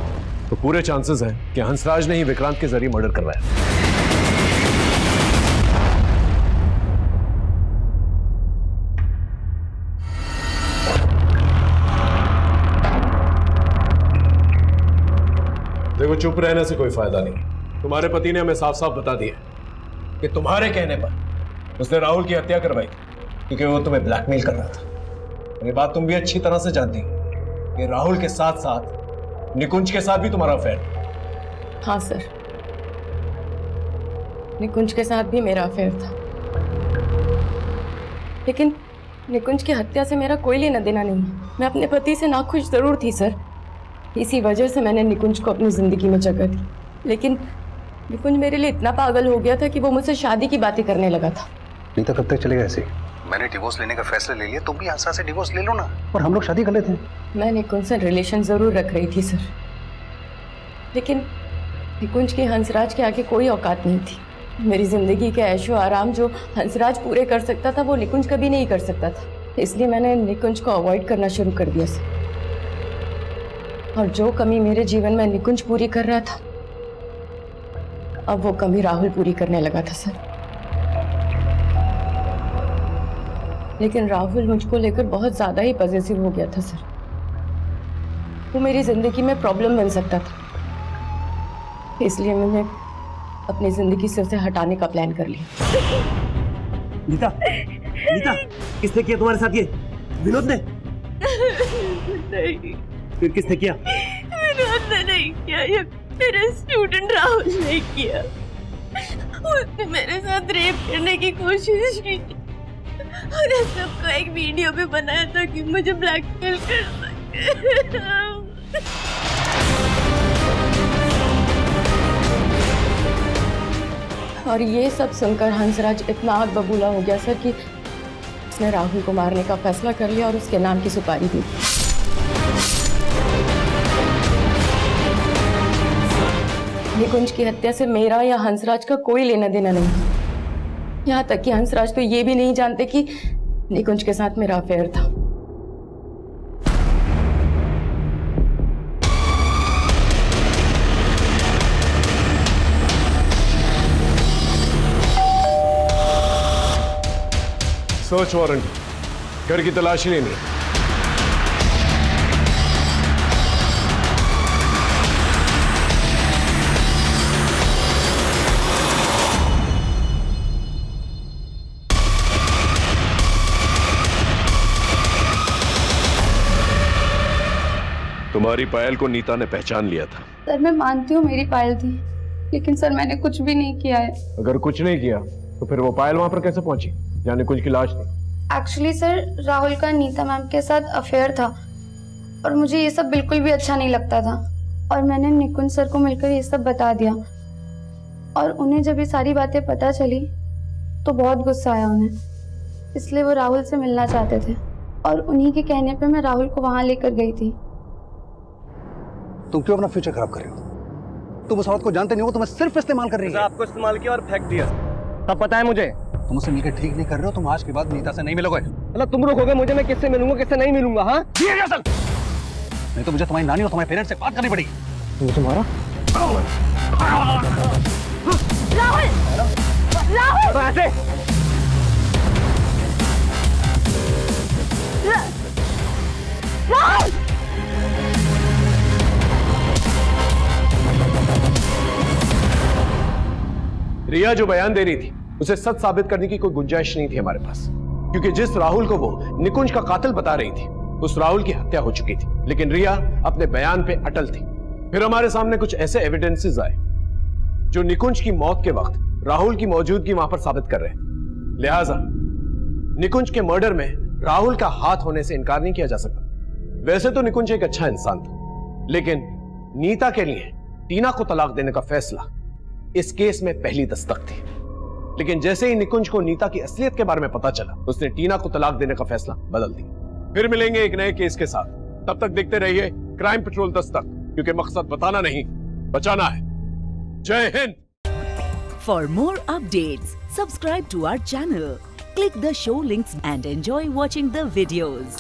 तो पूरे चांसेस हैं कि हंसराज ने ही विक्रांत के जरिए मर्डर करवाया। देखो, चुप रहने से कोई फायदा नहीं। तुम्हारे पति ने हमें साफ साफ बता दिया कि तुम्हारे कहने पर उसने राहुल की हत्या करवाई क्योंकि वो तुम्हें ब्लैकमेल कर रहा था। ये बात तुम भी अच्छी तरह से जानती हो कि राहुल के साथ साथ निकुंज के साथ भी तुम्हारा अफेयर। हाँ सर, निकुंज के साथ भी मेरा अफेयर था, लेकिन निकुंज की हत्या से मेरा कोई लेना देना नहीं है। मैं अपने पति से नाखुश जरूर थी सर, इसी वजह से मैंने निकुंज को अपनी जिंदगी में जगह दी। लेकिन निकुंज मेरे लिए इतना पागल हो गया था कि वो मुझसे शादी की बातें करने लगा था। नहीं तो कब तक चलेगा ऐसे? मैंने डिवोर्स लेने का फैसला ले लिया, तुम भी हंसराज से डिवोर्स ले लो ना। और हम लोग शादी कर लेते हैं। मैं निकुंज से रिलेशन जरूर रख रही थी सर, लेकिन निकुंज की हंसराज के आगे कोई औकात नहीं थी। मेरी जिंदगी के ऐशो आराम जो हंसराज पूरे कर सकता था वो निकुंज कभी नहीं कर सकता था। इसलिए मैंने निकुंज को अवॉइड करना शुरू कर दिया सर। और जो कमी मेरे जीवन में निकुंज पूरी कर रहा था, अब वो कमी राहुल पूरी करने लगा था सर। लेकिन राहुल मुझको लेकर बहुत ज्यादा ही पॉजिटिव हो गया था सर। वो मेरी जिंदगी में प्रॉब्लम बन सकता था, इसलिए मैंने अपनी जिंदगी से उसे हटाने का प्लान कर लिया। नीता, नीता, किसने किया तुम्हारे साथ ये? विनोद ने? नहीं, फिर किसने किया? विनोद ने नहीं किया, ये मेरे स्टूडेंट राहुल ने किया। उसने मेरे साथ रेप करने की कोशिश की और इस सबको एक वीडियो पे बनाया था कि मुझे ब्लैकमेल कर सके। और ये सब सुनकर हंसराज इतना आग बबूला हो गया सर कि उसने राहुल को मारने का फैसला कर लिया और उसके नाम की सुपारी दी। निकुंज की हत्या से मेरा या हंसराज का कोई लेना देना नहीं। यहाँ तक कि हंसराज तो ये भी नहीं जानते कि निकुंज के साथ मेरा अफेयर था। सर्च वारंट, घर की तलाशी लेनी है। तुम्हारी पायल को नीता ने पहचान लिया था। सर मैं मानती हूँ मेरी पायल थी, लेकिन सर मैंने कुछ भी नहीं किया है। अगर कुछ नहीं किया तो फिर वो पायल वहां पर कैसे पहुंची जहाँ निकुंज की लाश थी? एक्चुअली सर राहुल का नीता मैम के साथ अफेयर था और मुझे ये सब बिल्कुल भी अच्छा नहीं लगता था और मैंने निकुंज सर को मिलकर ये सब बता दिया और उन्हें जब ये सारी बातें पता चली तो बहुत गुस्सा आया उन्हें, इसलिए वो राहुल से मिलना चाहते थे और उन्हीं के कहने पे मैं राहुल को वहां लेकर गई थी। तुम क्यों अपना फ्यूचर खराब कर रहे हो? तुम उस औरत को जानते नहीं हो, तुम्हें सिर्फ इस्तेमाल कर रही है। आपको इस्तेमाल किया और फेंक दिया, तब पता है मुझे। तुम उससे मिलकर ठीक नहीं कर रहे हो, तुम आज के बाद नीता से नहीं मिलोगे। मतलब तुम रोकोगे मुझे, मैं किससे मिलूंगा किससे नहीं मिलूंगा? हाँ नहीं तो मुझे तुम्हारी नानी और तुम्हारे पेरेंट्स से बात करनी पड़ेगी। तुम्हारा राहुल, राहुल, ऐसे राहुल रिया जो बयान दे रही थी उसे सच साबित करने की कोई गुंजाइश नहीं थी हमारे पास, क्योंकि जिस राहुल को वो निकुंज का कातिल बता रही थी उस राहुल की हत्या हो चुकी थी, लेकिन रिया अपने बयान पे अटल थी। फिर हमारे सामने कुछ ऐसे एविडेंसेस आए जो निकुंज की मौत के वक्त राहुल की मौजूदगी वहां पर साबित कर रहे हैं। लिहाजा निकुंज के मर्डर में राहुल का हाथ होने से इनकार नहीं किया जा सकता। वैसे तो निकुंज एक अच्छा इंसान था, लेकिन नीता के लिए टीना को तलाक देने का फैसला इस केस में पहली दस्तक थी। लेकिन जैसे ही निकुंज को नीता की असलियत के बारे में पता चला, उसने टीना को तलाक देने का फैसला बदल दिया। फिर मिलेंगे एक नए केस के साथ, तब तक देखते रहिए क्राइम पेट्रोल दस्तक, क्योंकि मकसद बताना नहीं बचाना है। जय Hind. For more updates, subscribe to our channel, click the show links and enjoy watching the videos.